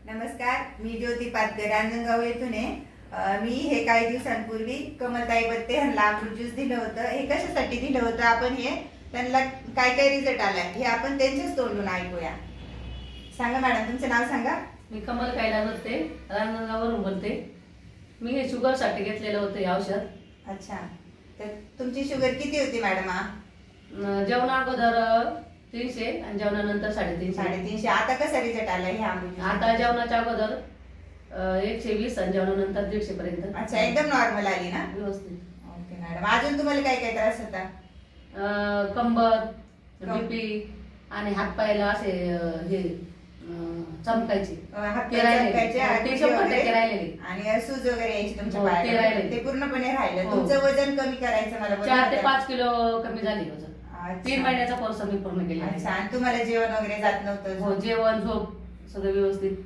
नमस्कार, मी ज्योती पातकर रांजणगाव येथून आहे। मी हे काही दिवसांपूर्वी कमलताई बत्ते यांना अमृत ज्यूस दिलं होतं। हे कशासाठी दिलं होतं आपण हे त्यांना काय काय रिझल्ट आलाय हे आपण त्यांच्याच तोंडून ऐकूया। सांगा मॅडम, तुमचं नाव सांगा। मी कमल कैलास बत्ते रांजणगाववरून बोलते। मी हे शुगर साठी घेतलेलं होतं हे औषध। अच्छा, तर तुमची शुगर किती होती मॅडम? जेवणा अगोदर 300 आणि जेवणानंतर 350। 350। आता कसा रिझल्ट आलाय हे अमृत ज्यूस? आता जेवणाच्या अगोदर 120 आणि जेवणानंतर 150 पर्यंत। अच्छा, एकदम नॉर्मल आली ना? व्यवस्थित। ओके मॅडम, अजून तुम्हाला काय काय त्रास होता? कंबर, बीपी आणि हातपायला असे हे चमकायचे, हातपाय चमकायचे, ते 100% राहिलेले आणि सूज वगैरे यायची तुमच्या हो, ते पायाला, राहिलेले. ते पूर्णपणे राहिलं। हो. तुमचं वजन कमी करायचं मला 4 ते 5 किलो कमी झाले वजन। अच्छा. 3 महिन्याचा कोर्स मी पूर्ण केला। अच्छा, आणि तुम्हाला जेवण वगैरे जात नव्हतं? हो, जेवण झोप सगळं व्यवस्थित।